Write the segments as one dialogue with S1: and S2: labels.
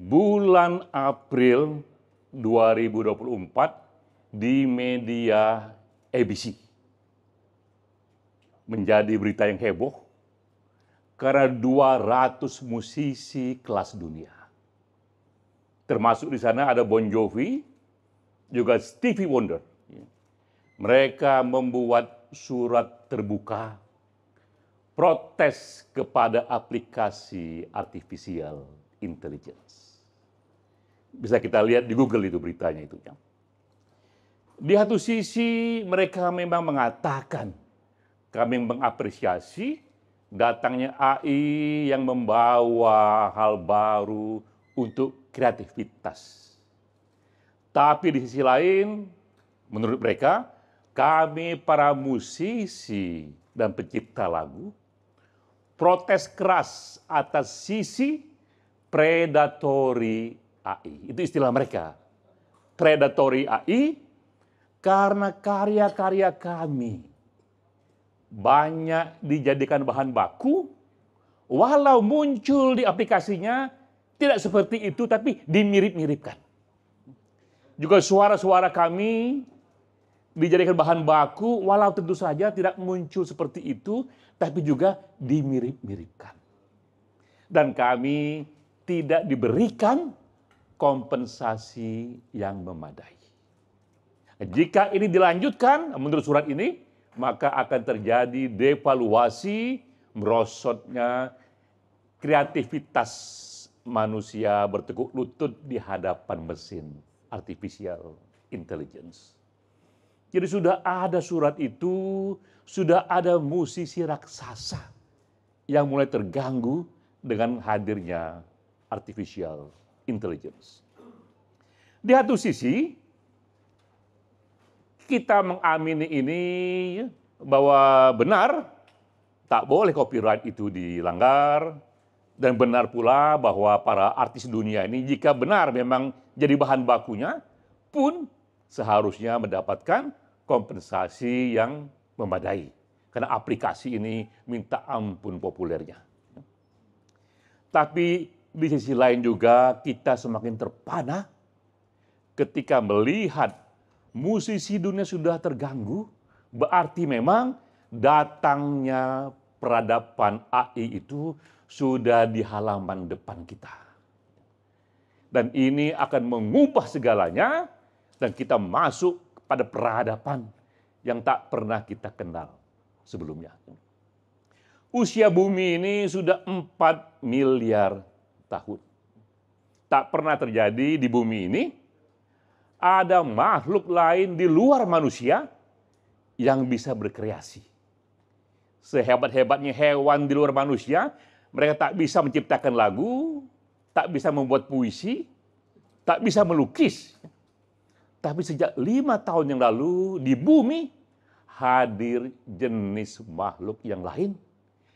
S1: bulan April 2024 di media ABC. Menjadi berita yang heboh karena 200 musisi kelas dunia. Termasuk di sana ada Bon Jovi, juga Stevie Wonder. Mereka membuat surat terbuka protes kepada aplikasi artificial intelligence. Bisa kita lihat di Google itu beritanya itu. Di satu sisi mereka memang mengatakan, kami mengapresiasi datangnya AI yang membawa hal baru untuk kreativitas. Tapi di sisi lain, menurut mereka, kami para musisi dan pencipta lagu protes keras atas sisi predatory AI. Itu istilah mereka. Predatory AI karena karya-karya kami banyak dijadikan bahan baku, walau muncul di aplikasinya tidak seperti itu, tapi dimirip-miripkan. Juga suara-suara kami dijadikan bahan baku, walau tentu saja tidak muncul seperti itu, tapi juga dimirip-miripkan. Dan kami tidak diberikan kompensasi yang memadai. Jika ini dilanjutkan, menurut surat ini, maka akan terjadi devaluasi, merosotnya kreativitas manusia bertekuk lutut di hadapan mesin artificial intelligence. Jadi sudah ada surat itu, sudah ada musisi raksasa yang mulai terganggu dengan hadirnya artificial intelligence. Di satu sisi, kita mengamini ini bahwa benar tak boleh copyright itu dilanggar, dan benar pula bahwa para artis dunia ini jika benar memang jadi bahan bakunya pun seharusnya mendapatkan kompensasi yang memadai. Karena aplikasi ini minta ampun populernya. Tapi di sisi lain juga kita semakin terpana ketika melihat musisi dunia sudah terganggu, berarti memang datangnya peradaban AI itu sudah di halaman depan kita. Dan ini akan mengubah segalanya dan kita masuk pada peradaban yang tak pernah kita kenal sebelumnya. Usia bumi ini sudah 4 miliar tahun. Tak pernah terjadi di bumi ini ada makhluk lain di luar manusia yang bisa berkreasi. Sehebat-hebatnya hewan di luar manusia, mereka tak bisa menciptakan lagu, tak bisa membuat puisi, tak bisa melukis. Tapi sejak 5 tahun yang lalu di bumi hadir jenis makhluk yang lain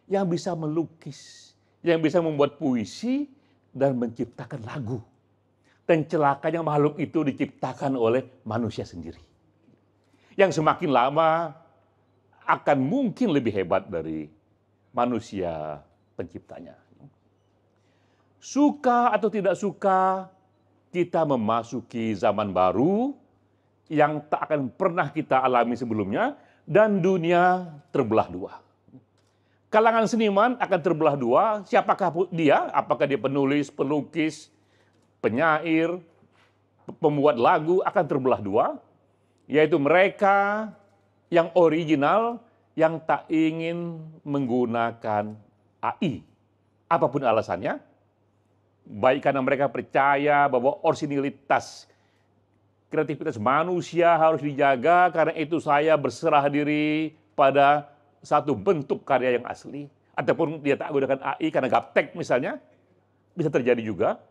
S1: yang bisa melukis, yang bisa membuat puisi dan menciptakan lagu. Dan celakanya makhluk itu diciptakan oleh manusia sendiri. Yang semakin lama akan mungkin lebih hebat dari manusia penciptanya. Suka atau tidak suka, kita memasuki zaman baru yang tak akan pernah kita alami sebelumnya, dan dunia terbelah dua. Kalangan seniman akan terbelah dua, siapakah dia? Apakah dia penulis, pelukis, penyair, pembuat lagu akan terbelah dua, yaitu mereka yang original, yang tak ingin menggunakan AI. Apapun alasannya, baik karena mereka percaya bahwa originalitas, kreativitas manusia harus dijaga, karena itu saya berserah diri pada satu bentuk karya yang asli, ataupun dia tak gunakan AI karena gaptek misalnya, bisa terjadi juga.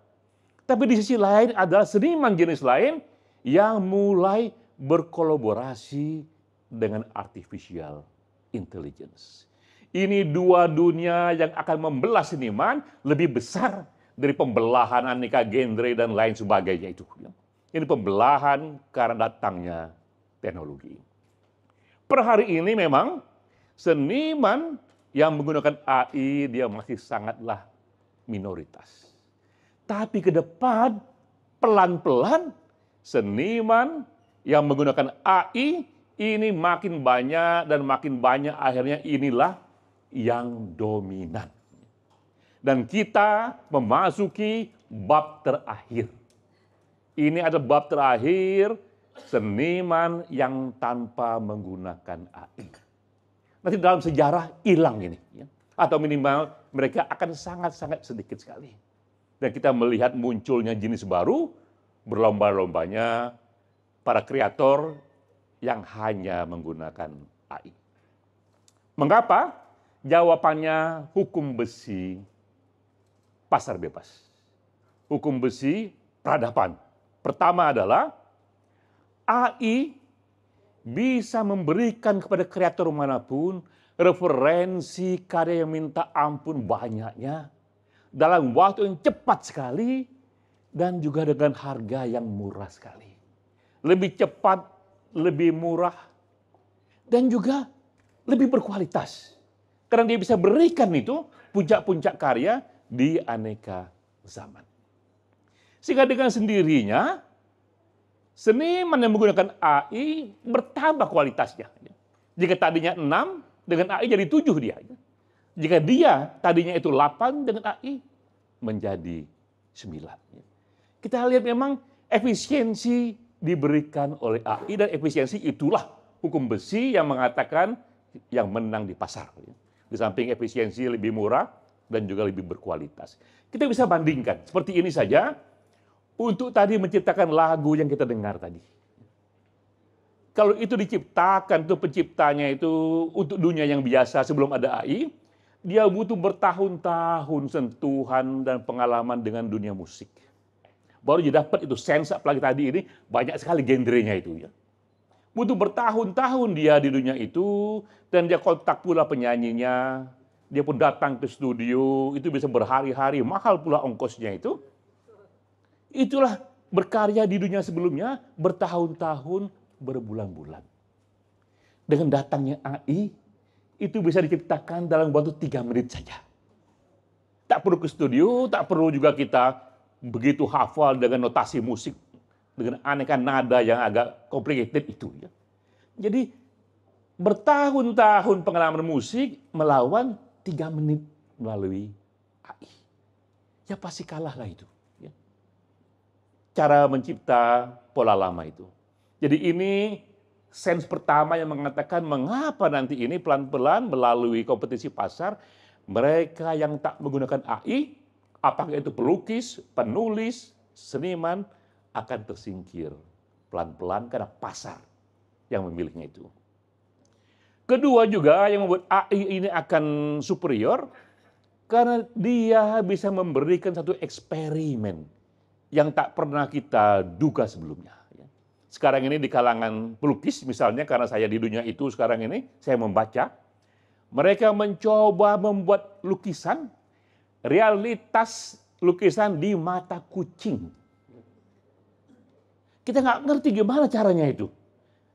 S1: Tapi di sisi lain adalah seniman jenis lain yang mulai berkolaborasi dengan artificial intelligence. Ini dua dunia yang akan membelah seniman lebih besar dari pembelahan aneka genre dan lain sebagainya itu. Ini pembelahan karena datangnya teknologi. Per hari ini memang seniman yang menggunakan AI dia masih sangatlah minoritas. Tapi ke depan, pelan-pelan, seniman yang menggunakan AI ini makin banyak dan makin banyak, akhirnya inilah yang dominan. Dan kita memasuki bab terakhir. Ini adalah bab terakhir, seniman yang tanpa menggunakan AI. Nanti dalam sejarah hilang ini. Atau minimal mereka akan sangat-sangat sedikit sekali. Dan kita melihat munculnya jenis baru, berlomba-lombanya para kreator yang hanya menggunakan AI. Mengapa? Jawabannya hukum besi pasar bebas. Hukum besi peradaban. Pertama adalah AI bisa memberikan kepada kreator manapun referensi karya yang minta ampun banyaknya dalam waktu yang cepat sekali dan juga dengan harga yang murah sekali. Lebih cepat, lebih murah, dan juga lebih berkualitas. Karena dia bisa berikan itu puncak-puncak karya di aneka zaman. Sehingga dengan sendirinya, seniman yang menggunakan AI bertambah kualitasnya. Jika tadinya 6, dengan AI jadi 7 dia. Jika dia tadinya itu 8, dengan AI menjadi 9. Kita lihat memang efisiensi diberikan oleh AI, dan efisiensi itulah hukum besi yang mengatakan yang menang di pasar. Di samping efisiensi lebih murah dan juga lebih berkualitas. Kita bisa bandingkan, seperti ini saja, untuk tadi menciptakan lagu yang kita dengar tadi. Kalau itu diciptakan, tuh penciptanya itu untuk dunia yang biasa sebelum ada AI, dia butuh bertahun-tahun sentuhan dan pengalaman dengan dunia musik. Baru dia dapat itu sense, apalagi tadi ini banyak sekali genrenya itu ya. Butuh bertahun-tahun dia di dunia itu, dan dia kontak pula penyanyinya, dia pun datang ke studio, itu bisa berhari-hari, mahal pula ongkosnya itu. Itulah berkarya di dunia sebelumnya, bertahun-tahun, berbulan-bulan. Dengan datangnya AI, itu bisa diciptakan dalam waktu 3 menit saja. Tak perlu ke studio, tak perlu juga kita begitu hafal dengan notasi musik, dengan aneka nada yang agak complicated itu. Ya. Jadi bertahun-tahun pengalaman musik melawan 3 menit melalui AI. Ya pasti kalah lah itu. Ya. Cara mencipta pola lama itu. Jadi ini sense pertama yang mengatakan mengapa nanti ini pelan-pelan melalui kompetisi pasar, mereka yang tak menggunakan AI, apakah itu pelukis, penulis, seniman, akan tersingkir pelan-pelan karena pasar yang memilihnya itu. Kedua juga yang membuat AI ini akan superior, karena dia bisa memberikan satu eksperimen yang tak pernah kita duga sebelumnya. Sekarang ini di kalangan pelukis misalnya, karena saya di dunia itu sekarang ini, saya membaca, mereka mencoba membuat lukisan, realitas lukisan di mata kucing. Kita nggak ngerti gimana caranya itu.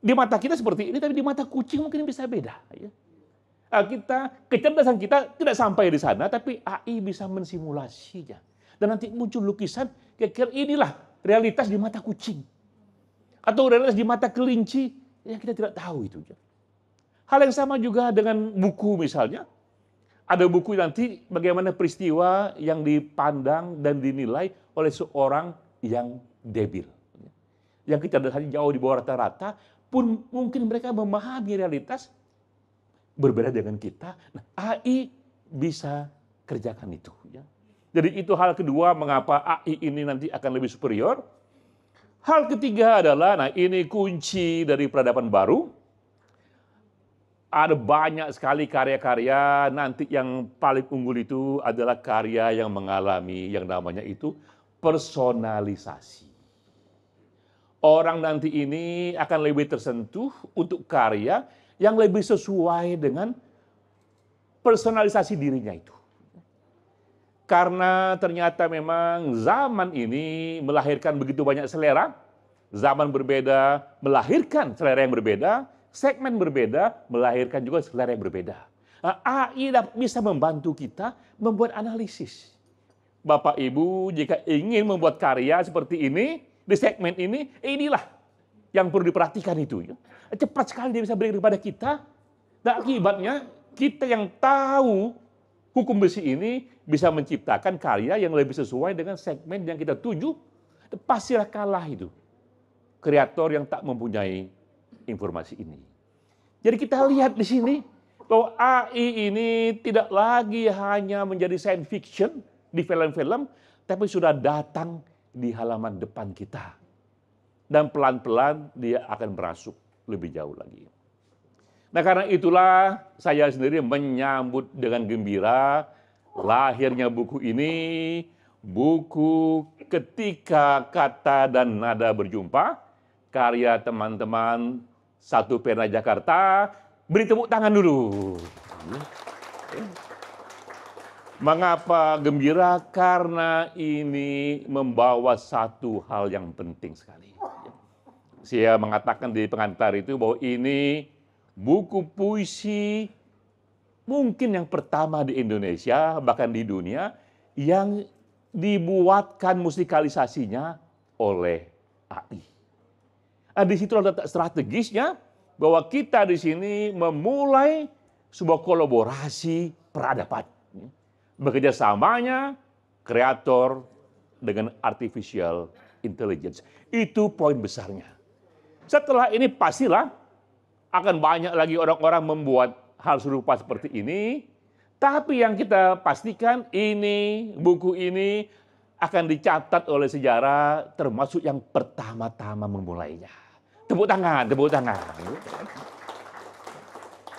S1: Di mata kita seperti ini, tapi di mata kucing mungkin bisa beda. Kecerdasan kita tidak sampai di sana, tapi AI bisa mensimulasinya. Dan nanti muncul lukisan, kira-kira inilah realitas di mata kucing. Atau realitas di mata kelinci, ya kita tidak tahu itu. Hal yang sama juga dengan buku misalnya. Ada buku nanti bagaimana peristiwa yang dipandang dan dinilai oleh seorang yang debil. Yang kecerdasannya jauh di bawah rata-rata, pun mungkin mereka memahami realitas berbeda dengan kita. Nah, AI bisa kerjakan itu. Jadi itu hal kedua mengapa AI ini nanti akan lebih superior. Hal ketiga adalah, nah ini kunci dari peradaban baru. Ada banyak sekali karya-karya, nanti yang paling unggul itu adalah karya yang mengalami yang namanya itu personalisasi. Orang nanti ini akan lebih tersentuh untuk karya yang lebih sesuai dengan personalisasi dirinya itu. Karena ternyata memang zaman ini melahirkan begitu banyak selera, zaman berbeda melahirkan selera yang berbeda, segmen berbeda melahirkan juga selera yang berbeda. AI bisa membantu kita membuat analisis, Bapak Ibu jika ingin membuat karya seperti ini, di segmen ini, inilah yang perlu diperhatikan itu. Ya. Cepat sekali dia bisa berikan kepada kita, dan akibatnya kita yang tahu hukum besi ini bisa menciptakan karya yang lebih sesuai dengan segmen yang kita tuju, pastilah kalah itu kreator yang tak mempunyai informasi ini. Jadi kita lihat di sini bahwa AI ini tidak lagi hanya menjadi science fiction di film-film, tapi sudah datang di halaman depan kita. Dan pelan-pelan dia akan merasuk lebih jauh lagi. Nah karena itulah saya sendiri menyambut dengan gembira lahirnya buku ini, buku Ketika Kata dan Nada Berjumpa, karya teman-teman Satu Pena Jakarta. Beri tepuk tangan dulu. Mengapa gembira? Karena ini membawa satu hal yang penting sekali. Saya mengatakan di pengantar itu bahwa ini buku puisi mungkin yang pertama di Indonesia, bahkan di dunia, yang dibuatkan musikalisasinya oleh AI. Nah, di situ letak strategisnya bahwa kita di sini memulai sebuah kolaborasi peradaban. Bekerjasamanya kreator dengan artificial intelligence. Itu poin besarnya. Setelah ini pastilah akan banyak lagi orang-orang membuat hal serupa seperti ini. Tapi yang kita pastikan ini, buku ini akan dicatat oleh sejarah termasuk yang pertama-tama memulainya. Tepuk tangan, tepuk tangan.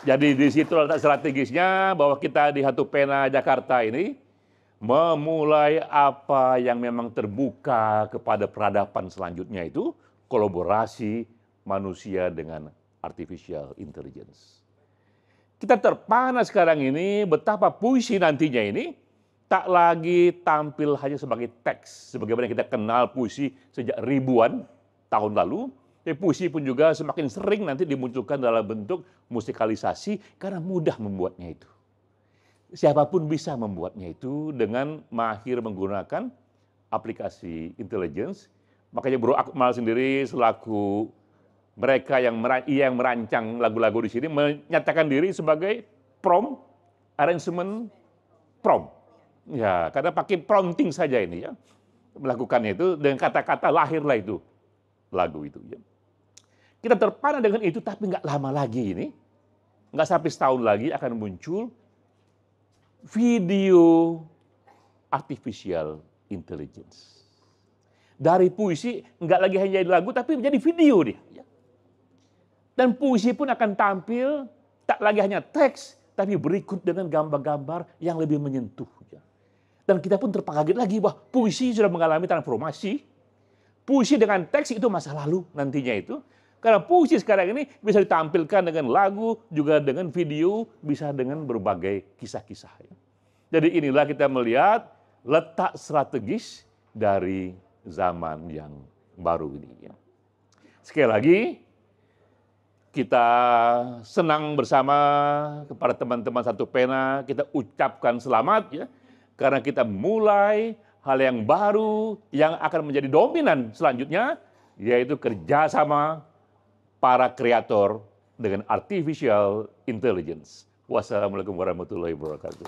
S1: Jadi di situ letak strategisnya bahwa kita di Satu Pena Jakarta ini memulai apa yang memang terbuka kepada peradaban selanjutnya itu kolaborasi manusia dengan artificial intelligence. Kita terpana sekarang ini betapa puisi nantinya ini tak lagi tampil hanya sebagai teks. Sebagaimana kita kenal puisi sejak ribuan tahun lalu, puisi pun juga semakin sering nanti dimunculkan dalam bentuk musikalisasi karena mudah membuatnya itu. Siapapun bisa membuatnya itu dengan mahir menggunakan aplikasi intelligence. Makanya Bro Akmal sendiri selaku mereka yang merancang lagu-lagu di sini menyatakan diri sebagai prompt arrangement prompt. Ya, karena pakai prompting saja ini ya. Melakukannya itu dengan kata-kata lahirlah itu lagu itu ya. Kita terpana dengan itu, tapi nggak lama lagi ini, nggak sampai setahun lagi akan muncul video artificial intelligence. Dari puisi nggak lagi hanya jadi lagu, tapi menjadi video dia. Dan puisi pun akan tampil tak lagi hanya teks, tapi berikut dengan gambar-gambar yang lebih menyentuh. Dan kita pun terkaget lagi bahwa puisi sudah mengalami transformasi. Puisi dengan teks itu masa lalu nantinya itu. Karena puisi sekarang ini bisa ditampilkan dengan lagu, juga dengan video, bisa dengan berbagai kisah-kisah. Jadi inilah kita melihat letak strategis dari zaman yang baru ini. Sekali lagi, kita senang bersama kepada teman-teman Satu Pena, kita ucapkan selamat ya, karena kita mulai hal yang baru yang akan menjadi dominan selanjutnya, yaitu kerjasama para kreator dengan artificial intelligence. Wassalamualaikum warahmatullahi wabarakatuh.